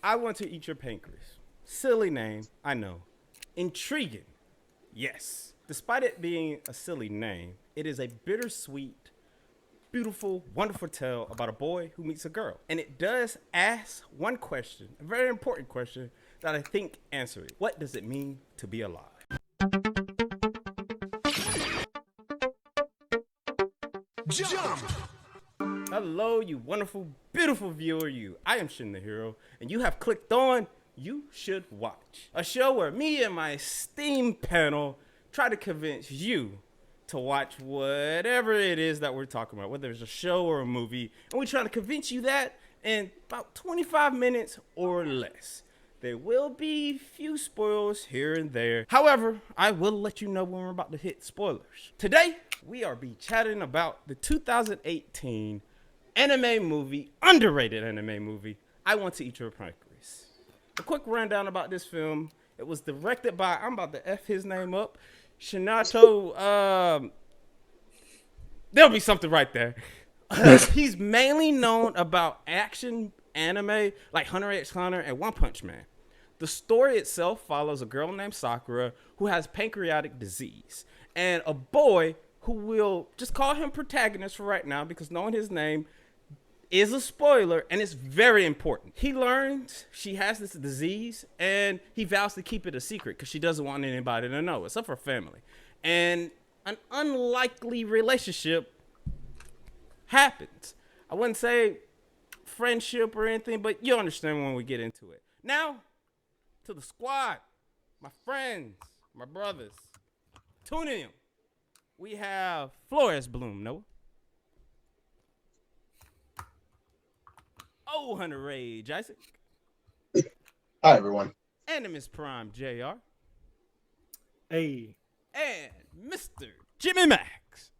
I Want to Eat Your Pancreas. Silly name, I know. Intriguing, yes. Despite it being a silly name, it is a bittersweet, beautiful, wonderful tale about a boy who meets a girl. And it does ask one question, a very important question that I think answers it. What does it mean to be alive? Jump! Hello, you wonderful, beautiful viewer, you. I am Shin the Hero, and you have clicked on You Should Watch, a show where me and my esteemed panel try to convince you to watch whatever it is that we're talking about, whether it's a show or a movie, and we try to convince you that in about 25 minutes or less. There will be few spoilers here and there. However, I will let you know when we're about to hit spoilers. Today, we are be chatting about the 2018 anime movie, underrated anime movie, I Want to Eat Your Pancreas. A quick rundown about this film. It was directed by, I'm about to F his name up, Shinato, there'll be something right there. He's mainly known about action anime like Hunter x Hunter and One Punch Man. The story itself follows a girl named Sakura who has pancreatic disease and a boy who will just call him protagonist for right now because knowing his name is a spoiler and it's very important. He learns she has this disease and he vows to keep it a secret because she doesn't want anybody to know except for family. And an unlikely relationship happens. I wouldn't say friendship or anything, but you'll understand when we get into it. Now, to the squad, my friends, my brothers, Toonium. We have Flores Bloom, Noah. Oh, Hunter Rage, Isaac. Hi, everyone. And Miss Prime, JR. Hey. And Mr. Jimmy Max.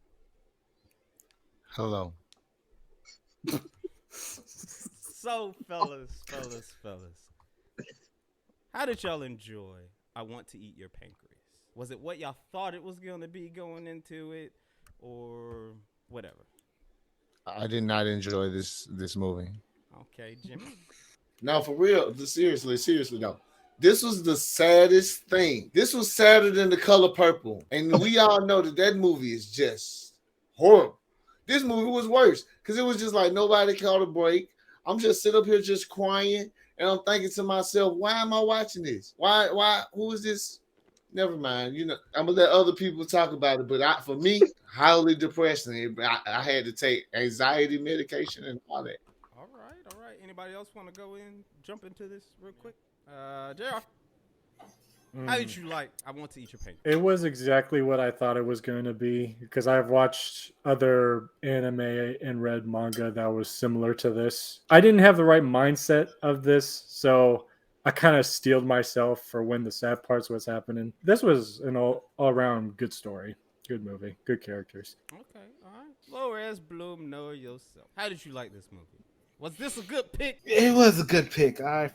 Hello. So, fellas. How did y'all enjoy I Want to Eat Your Pancreas? Was it what y'all thought it was going to be going into it or whatever? I did not enjoy this movie. Okay, Jimmy. Now, for real, seriously, though. This was the saddest thing. This was sadder than The Color Purple. And we all know that movie is just horrible. This movie was worse because it was just like nobody caught a break. I'm just sitting up here just crying. And I'm thinking to myself, why am I watching this? Why, who is this? Never mind. You know, I'm going to let other people talk about it. But for me, highly depressing. I had to take anxiety medication and all that. All right. Anybody else want to go jump into this real quick? JR, how did you like I Want to Eat Your Pancreas? It was exactly what I thought it was going to be because I've watched other anime and read manga that was similar to this. I didn't have the right mindset of this, so I kind of steeled myself for when the sad parts was happening. This was an all-around good story, good movie, good characters. Okay, all right. Flores Bloom, know yourself. How did you like this movie? Was this a good pick? It was a good pick. I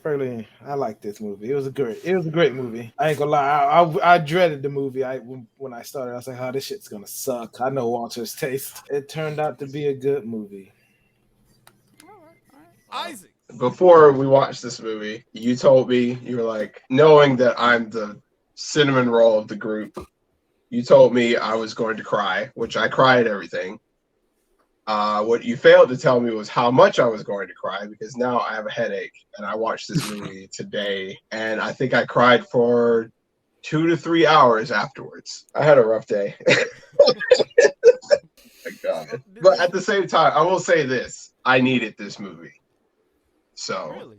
like this movie. It was a great movie. I ain't gonna lie. I dreaded the movie. When I started, I was like, "Oh, this shit's gonna suck." I know Walter's taste. It turned out to be a good movie. All right. Isaac. Before we watched this movie, you told me, you were like, knowing that I'm the cinnamon roll of the group, you told me I was going to cry, which I cried everything. What you failed to tell me was how much I was going to cry because now I have a headache and I watched this movie today and I think I cried for 2 to 3 hours afterwards. I had a rough day. My God. But at the same time, I will say this. I needed this movie. So, Really?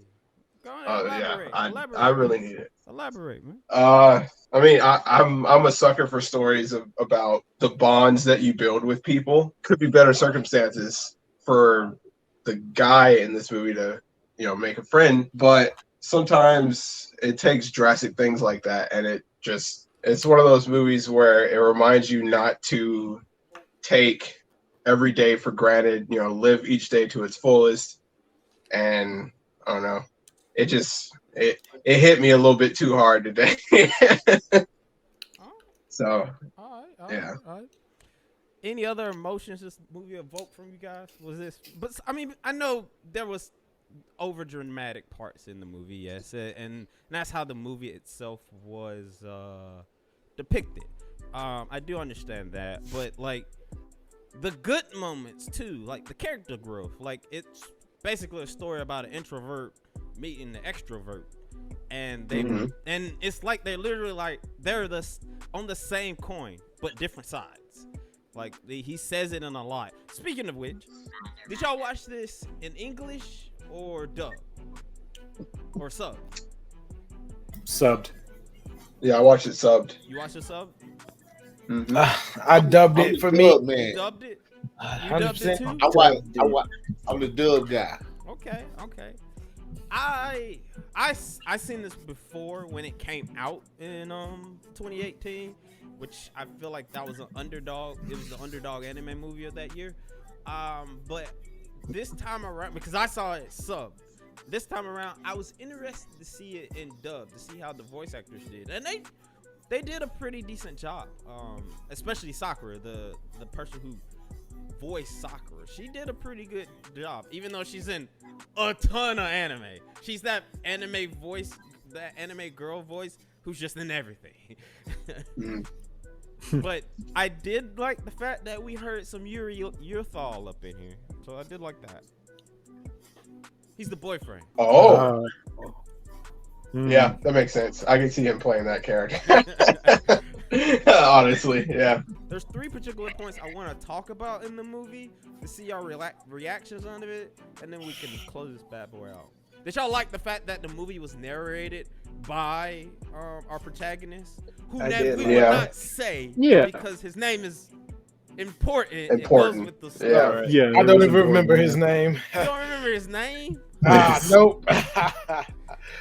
Go ahead, elaborate. I really need it. Elaborate, man. I mean, I'm a sucker for stories about the bonds that you build with people. Could be better circumstances for the guy in this movie to, make a friend, but sometimes it takes drastic things like that, and it's one of those movies where it reminds you not to take every day for granted. Live each day to its fullest, and I don't know. It hit me a little bit too hard today. So, all yeah. right. Any other emotions this movie evoked from you guys? Was this? But I mean, I know there was over dramatic parts in the movie, yes, and that's how the movie itself was depicted. I do understand that, but like the good moments too, like the character growth, like it's basically a story about an introvert meeting the extrovert, and they and it's like they're literally like they're on the same coin but different sides. Like he says it in a lot. Speaking of which, did y'all watch this in English or dub or sub? Subbed. Yeah, I watched it subbed. You watched the sub? I dubbed it for me. Man. You dubbed it? You dubbed it 100%. too? I'm the dub guy. Okay. I seen this before when it came out in 2018, which I feel like that was an underdog. It was the underdog anime movie of that year. But this time around, because I saw it subbed, this time around I was interested to see it in dub, to see how the voice actors did, and they did a pretty decent job. Especially Sakura, the person who voiced Sakura, she did a pretty good job, even though she's in a ton of anime. She's that anime voice, that anime girl voice who's just in everything. But I did like the fact that we heard some Yuri Urthal up in here, so I did like that. He's the boyfriend. Oh, yeah, that makes sense. I can see him playing that character. Honestly, yeah. There's 3 particular points I want to talk about in the movie to see our reactions on it, and then we can close this bad boy out. Did y'all like the fact that the movie was narrated by our protagonist, who we would not say because his name is important. It goes with the story. Yeah. I don't even remember his name. You don't remember his name? Nope.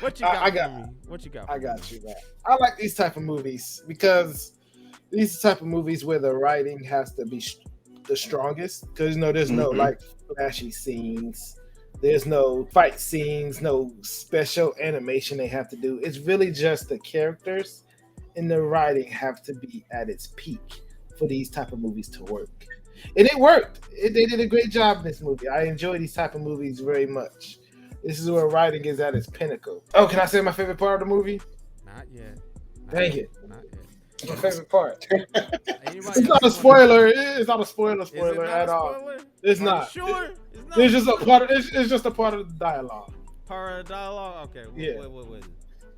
What you got? What you got? I got you, man. I like these type of movies because these type of movies where the writing has to be the strongest. Because there's no like flashy scenes, there's no fight scenes, no special animation they have to do. It's really just the characters and the writing have to be at its peak for these type of movies to work. And it worked. They did a great job in this movie. I enjoy these type of movies very much. This is where writing is at its pinnacle. Oh, can I say my favorite part of the movie? Not yet. Dang it. Not yet. My favorite part. It's not a spoiler. It's not a spoiler at all. It's not. Sure. It's just a part. It's just a part of the dialogue. Part of the dialogue. Okay. Yeah. What?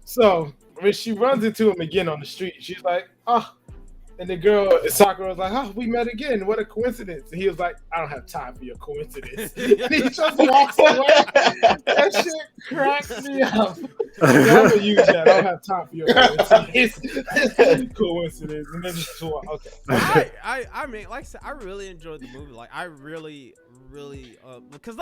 So when she runs into him again on the street, she's like, "Oh," and the girl Sakura was like, "Oh, we met again. What a coincidence!" And he was like, "I don't have time for your coincidence." And he just walks away. That shit cracks me up. I'm gonna use that. I don't have time for your coincidence. Coincidence, and then just walk. Okay. I mean, like I said, I really enjoyed the movie. Like I really, because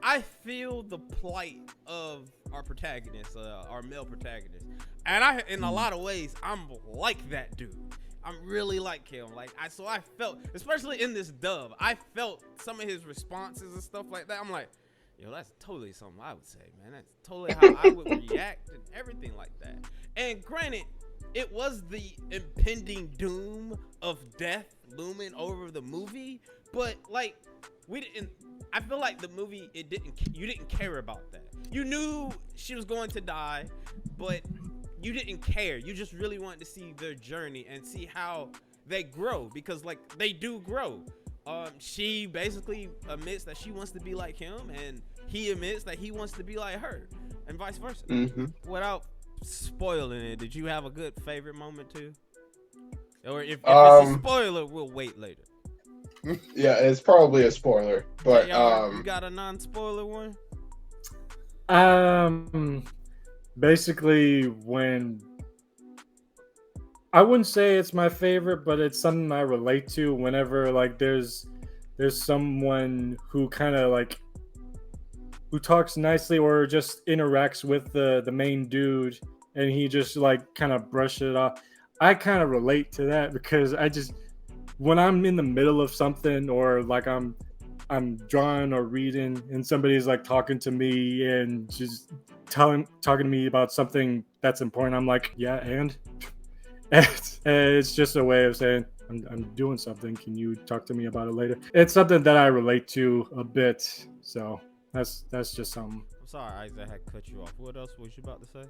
I feel the plight of our protagonist, our male protagonist, and in a lot of ways, I'm like that dude. I'm really like him. So I felt, especially in this dub, I felt some of his responses and stuff like that. I'm like, yo, that's totally something I would say, man. That's totally how I would react and everything like that. And granted, it was the impending doom of death looming over the movie, but like we didn't. I feel like the movie, you didn't care about that. You knew she was going to die, but you didn't care. You just really wanted to see their journey and see how they grow, because like they do grow. She basically admits that she wants to be like him, and he admits that he wants to be like her, and vice versa. Without spoiling it, did you have a good favorite moment too? Or if it's a spoiler, we'll wait later. Yeah, it's probably a spoiler, but hey, you got a non-spoiler one? Basically, when I wouldn't say it's my favorite, but it's something I relate to whenever like there's someone who kind of like who talks nicely or just interacts with the main dude, and he just like kind of brushes it off. I kind of relate to that because when I'm in the middle of something, or like I'm drawing or reading and somebody's like talking to me and just talking to me about something that's important, I'm like, yeah, and it's just a way of saying I'm doing something. Can you talk to me about it later? It's something that I relate to a bit. So That's just something. I'm sorry, Isaac, I had cut you off. What else was you about to say?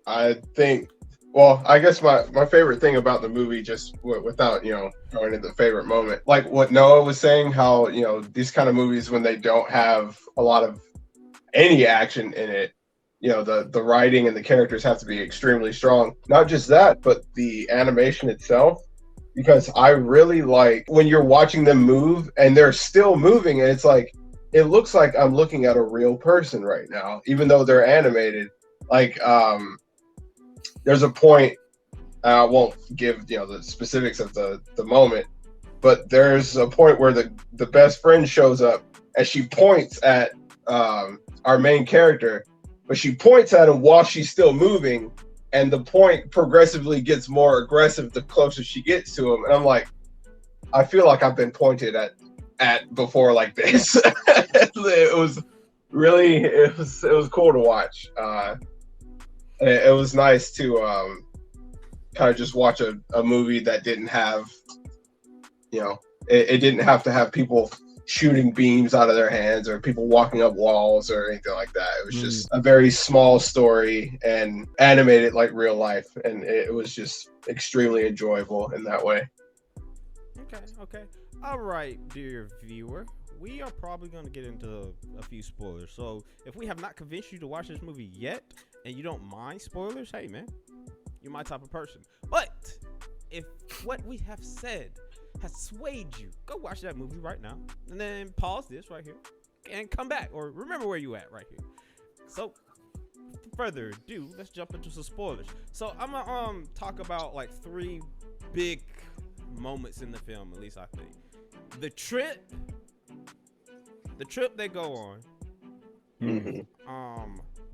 I think. Well, I guess my favorite thing about the movie, just without going into the favorite moment, like what Noah was saying, how these kind of movies when they don't have a lot of any action in it, the writing and the characters have to be extremely strong. Not just that, but the animation itself. Because I really like when you're watching them move and they're still moving, and it's like it looks like I'm looking at a real person right now, even though they're animated. Like there's a point, I won't give the specifics of the moment, but there's a point where the best friend shows up and she points at our main character, but she points at him while she's still moving. And the point progressively gets more aggressive the closer she gets to him. And I'm like, I feel like I've been pointed at before like this. It was cool to watch. It was nice to kind of just watch a movie that didn't have, it didn't have to have people shooting beams out of their hands or people walking up walls or anything like that. It was just a very small story and animated like real life, and it was just extremely enjoyable in that way. Okay. All right, dear viewer, we are probably going to get into a few spoilers. So if we have not convinced you to watch this movie yet and you don't mind spoilers, hey man, you're my type of person. But if what we have said has swayed you, go watch that movie right now and then pause this right here and come back, or remember where you at right here. So further ado, let's jump into some spoilers. So I'm gonna talk about like 3 big moments in the film, at least I think. The trip they go on,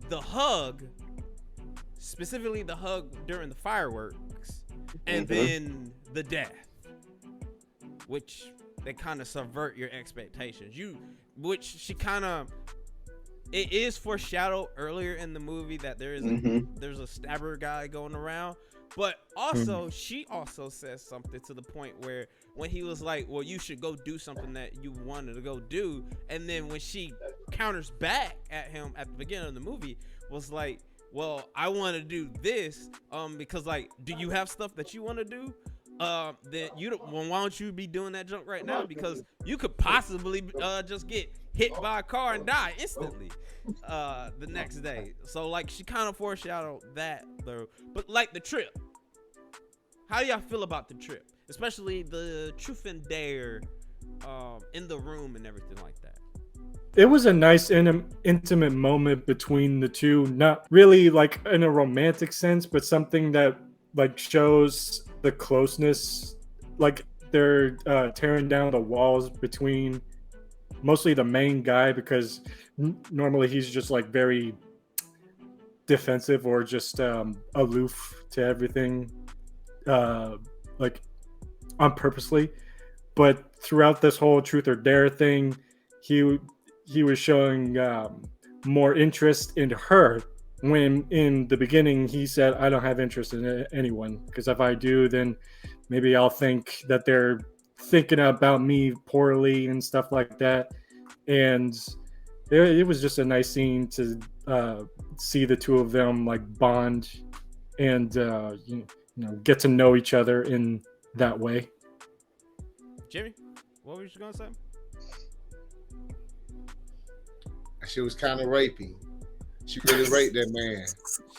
the hug, specifically the hug during the fireworks, and then the death, which they kind of subvert your expectations. It is foreshadowed earlier in the movie that there is there's a stabber guy going around, but also she also says something to the point where when he was like, well, you should go do something that you wanted to go do, and then when she counters back at him at the beginning of the movie was like, well, I want to do this because like, do you have stuff that you want to do? Then why don't you be doing that junk right now, because you could possibly just get hit by a car and die instantly the next day. So like she kind of foreshadowed that though. But like the trip, how do y'all feel about the trip, especially the truth and dare in the room and everything like that? It was a nice intimate moment between the two, not really like in a romantic sense, but something that like shows the closeness. Like they're tearing down the walls between mostly the main guy, because normally he's just like very defensive or just aloof to everything, like on purposely. But throughout this whole truth or dare thing, he was showing more interest in her, when in the beginning he said, I don't have interest in anyone, because if I do, then maybe I'll think that they're thinking about me poorly and stuff like that. And it was just a nice scene to see the two of them like bond and get to know each other in that way. Jimmy, what were you gonna say? She was kind of rapey. She really raped that man.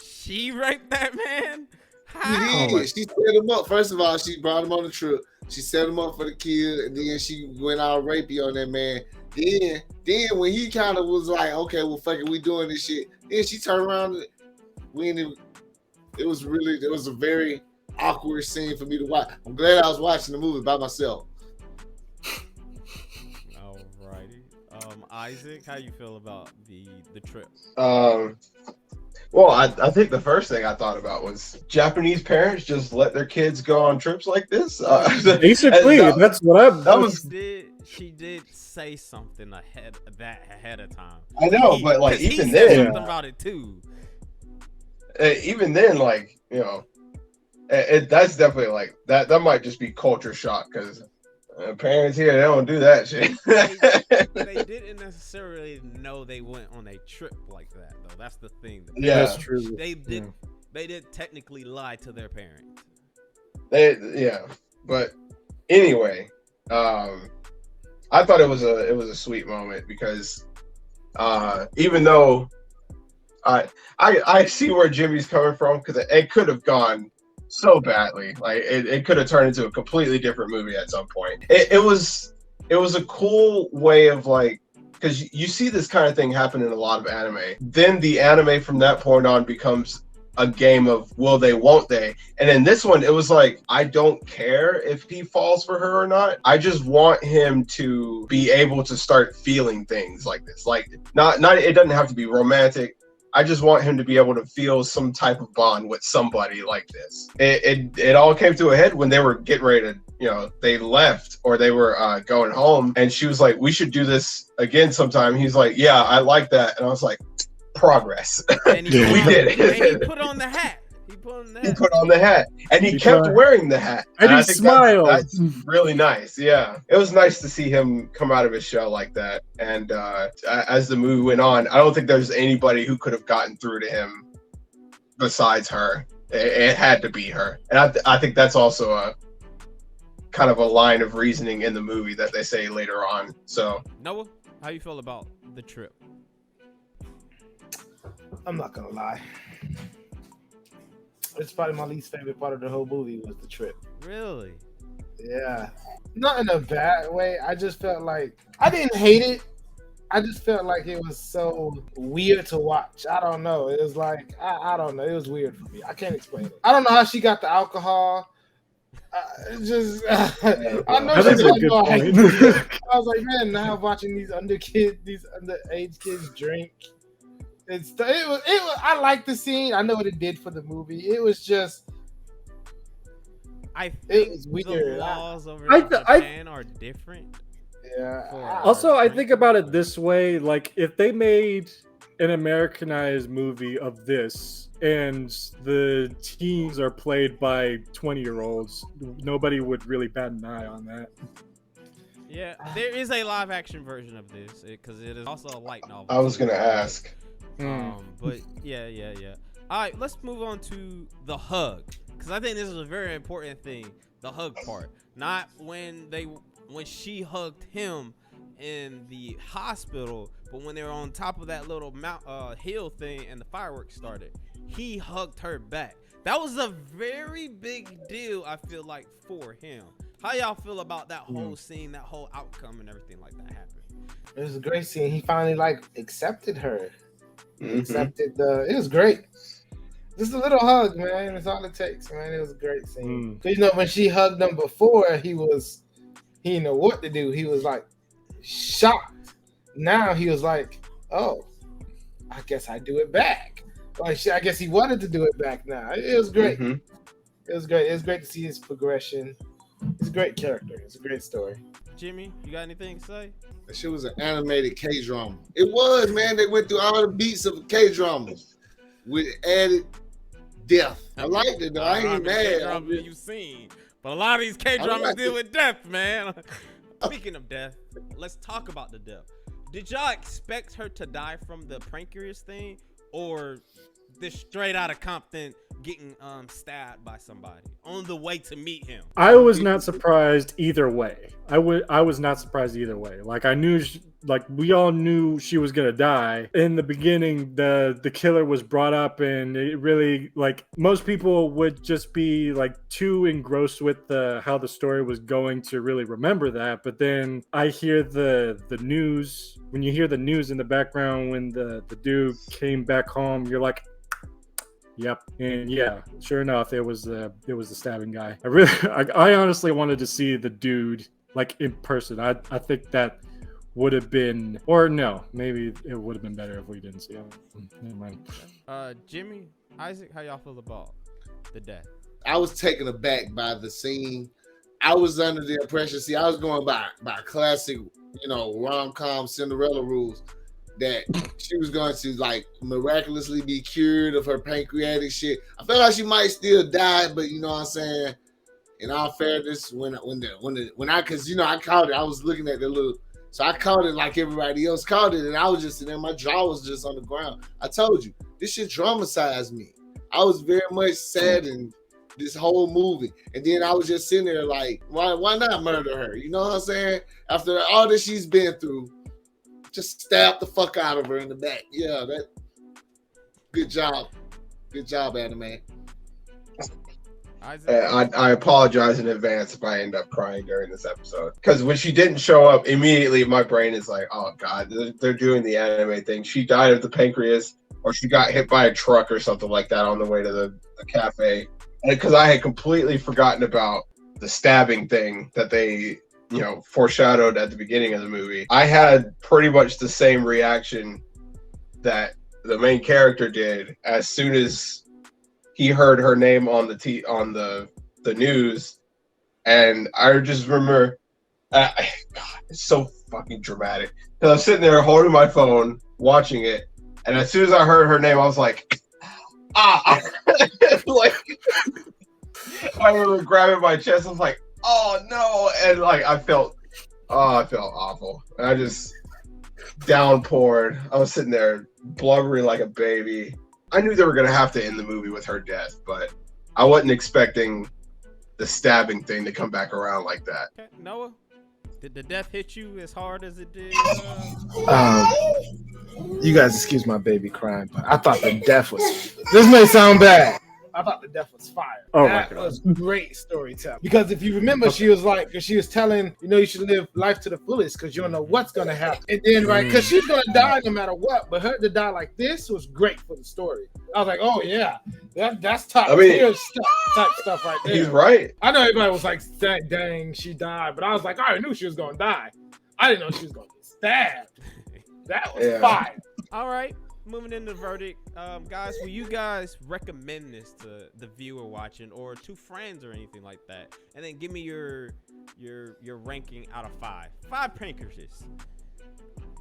She raped that man? How? She set him up. First of all, she brought him on the trip. She set him up for the kid, and then she went all rapey on that man. Then when he kind of was like, okay, well, fuck it, we doing this shit. Then she turned around. It was a very awkward scene for me to watch. I'm glad I was watching the movie by myself. Alrighty. Isaac, how you feel about the trip? Well, I think the first thing I thought about was Japanese parents just let their kids go on trips like this. Basically, that's what She did say something ahead of time. I know, but like even then, something about it too. Even then, like that's definitely like that. That might just be culture shock, because Parents here, they don't do that shit. They didn't necessarily know they went on a trip like that, though. That's the thing. Yeah, That's true. They did technically lie to their parents. But anyway, I thought it was a sweet moment because even though I see where Jimmy's coming from, because it could have gone so badly. Like it could have turned into a completely different movie at some point. It was a cool way of like, because you see this kind of thing happen in a lot of anime. Then the anime from that point on becomes a game of will they, won't they? And in this one, it was like, I don't care if he falls for her or not. I just want him to be able to start feeling things like this. Like not it doesn't have to be romantic. I just want him to be able to feel some type of bond with somebody like this. It all came to a head when they were getting ready to, they left or they were going home, and she was like, we should do this again sometime. He's like, yeah, I like that. And I was like, progress. And we did it. And he put on the hat. He put on the hat. And he kept wearing the hat. And I he think smiled. That's really nice. Yeah. It was nice to see him come out of his shell like that. And as the movie went on, I don't think there's anybody who could have gotten through to him besides her. It had to be her. And I think that's also a kind of a line of reasoning in the movie that they say later on. So Noah, how you feel about the trip? I'm not gonna lie. It's probably my least favorite part of the whole movie was the trip. Really? Yeah. Not in a bad way. I just felt like I didn't hate it. I just felt like it was so weird to watch. I don't know. It was like I don't know. It was weird for me. I can't explain it. I don't know how she got the alcohol. I know That is a good point. I was like, man, now watching these underage kids drink. It was. I like the scene. I know what it did for the movie. It was just. I think it was weird. The laws over in Japan are different. Yeah. Also, I think about it this way: like, if they made an Americanized movie of this, and the teens are played by 20-year-olds, nobody would really bat an eye on that. Yeah, there is a live action version of this because it is also a light novel. I was gonna ask. But yeah. All right, let's move on to the hug, because I think this is a very important thing. The hug part, not when she hugged him in the hospital, but when they were on top of that little hill thing and the fireworks started, he hugged her back. That was a very big deal, I feel like, for him. How y'all feel about that whole scene, that whole outcome, and everything like that happened? It was a great scene. He finally accepted her. Accepted it was great. Just a little hug, man. That's all it takes, man. It was a great scene. When she hugged him before, he didn't know what to do. He was like shocked. Now he was like, oh, I guess I do it back. Like I guess he wanted to do it back now. It was great. It was great. It was great to see his progression. He's a great character. It's a great story. Jimmy, you got anything to say? That shit was an animated K-drama. It was, man. They went through all the beats of K-dramas with added death. I liked it, though. I ain't mad. K-dramas you've seen, but a lot of these K-dramas deal with death, man. Speaking of death, let's talk about the death. Did y'all expect her to die from the Pancreas thing, or this straight out of Compton getting stabbed by somebody on the way to meet him? I was not surprised either way. I was not surprised either way. Like I knew, we all knew she was gonna die in the beginning. The killer was brought up, and it really, most people would just be too engrossed with how the story was going to really remember that. But then I hear the news. When you hear the news in the background, when the dude came back home, you're like, yep. And yeah, sure enough, it was the stabbing guy. I honestly wanted to see the dude in person. I think that would have been, or no, maybe it would have been better if we didn't see him. Never mind. Jimmy, Isaac, how y'all feel about the death? I was taken aback by the scene. I was under the impression, I was going by classic, rom-com Cinderella rules, that she was going to miraculously be cured of her pancreatic shit. I felt like she might still die, but you know what I'm saying? in all fairness, when I cause I caught it, I was looking at the little, so I caught it like everybody else caught it, and I was just sitting there, my jaw was just on the ground. I told you, this shit traumatized me. I was very much saddened this whole movie, and then I was just sitting there like, why not murder her? You know what I'm saying? After all that she's been through, just stab the fuck out of her in the back. Yeah, that. Good job, anime. I apologize in advance if I end up crying during this episode, because when she didn't show up immediately, my brain is like, oh god, they're doing the anime thing. She died of the pancreas, or she got hit by a truck or something like that on the way to the cafe. Because I had completely forgotten about the stabbing thing that they foreshadowed at the beginning of the movie. I had pretty much the same reaction that the main character did as soon as he heard her name on the news, and I just remember, God, it's so fucking dramatic. Because I'm sitting there holding my phone, watching it, and as soon as I heard her name, I was like, like, I remember grabbing my chest. I was like, oh no, and like I felt awful. And I just downpoured. I was sitting there blubbering like a baby. I knew they were gonna have to end the movie with her death, but I wasn't expecting the stabbing thing to come back around like that. Okay, Noah, did the death hit you as hard as it did? You guys excuse my baby crying, but I thought the death was. This may sound bad. I thought the death was fire. Oh that my God. was great storytelling. Because if you remember, she was like, because she was telling, you should live life to the fullest because you don't know what's gonna happen. And then, right, because she's gonna die no matter what. But her to die like this was great for the story. I was like, oh yeah, that's top tier stuff right there. He's right. I know everybody was like, dang, she died, but I was like, I already knew she was gonna die. I didn't know she was gonna get stabbed. That was fire. All right. Moving into the verdict, guys, will you guys recommend this to the viewer watching or to friends or anything like that? And then give me your ranking out of 5. 5 Pancreas.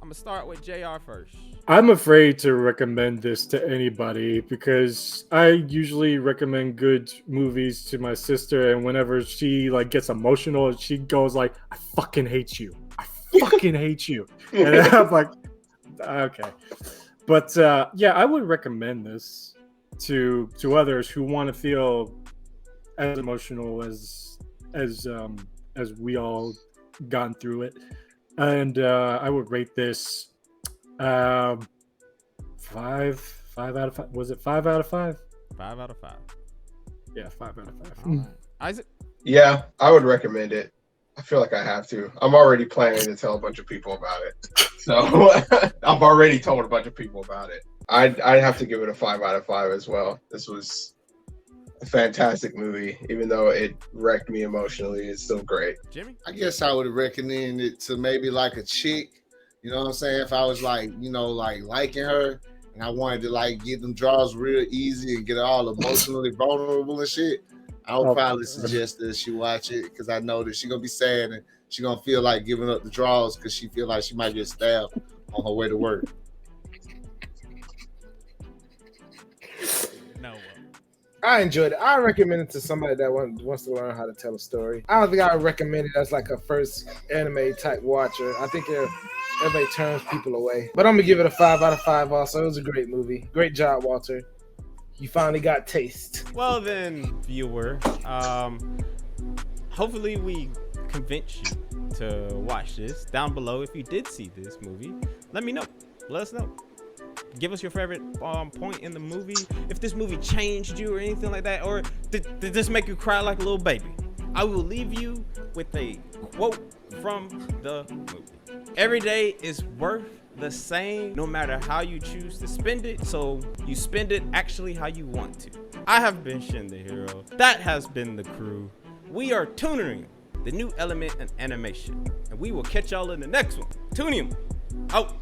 I'm gonna start with JR first. I'm afraid to recommend this to anybody because I usually recommend good movies to my sister, and whenever she gets emotional, she goes like, "I fucking hate you. I fucking hate you," and I'm like, okay. But I would recommend this to others who want to feel as emotional as we all gone through it, and I would rate this 5 out of 5. Was it 5 out of 5? 5 out of 5. Yeah, 5 out of 5. Right. Isaac? Yeah, I would recommend it. I feel like I have to. I'm already planning to tell a bunch of people about it. So I've already told a bunch of people about it. I'd have to give it a 5 out of 5 as well. This was a fantastic movie. Even though it wrecked me emotionally, it's still great. Jimmy? I guess I would recommend it to maybe like a chick. You know what I'm saying? If I was like, liking her and I wanted to get them draws real easy and get her all emotionally vulnerable and shit, I would probably suggest that she watch it because I know that she's going to be sad and she's going to feel like giving up the draws because she feel like she might get stabbed on her way to work. No. I enjoyed it. I recommend it to somebody that wants to learn how to tell a story. I don't think I would recommend it as like a first anime type watcher. I think everybody turns people away. But I'm going to give it a 5 out of 5 also. It was a great movie. Great job, Walter. You finally got taste. Well then, viewer, hopefully we convinced you to watch this. Down below, if you did see this movie, let me know. Let us know. Give us your favorite point in the movie. If this movie changed you or anything like that, or did this make you cry like a little baby? I will leave you with a quote from the movie. Every day is worth the same no matter how you choose to spend it, so you spend it actually how you want to. I have been Shin the Hero. That has been the crew. We are Toonium, the new element in animation, and we will catch y'all in the next one. Toonium out.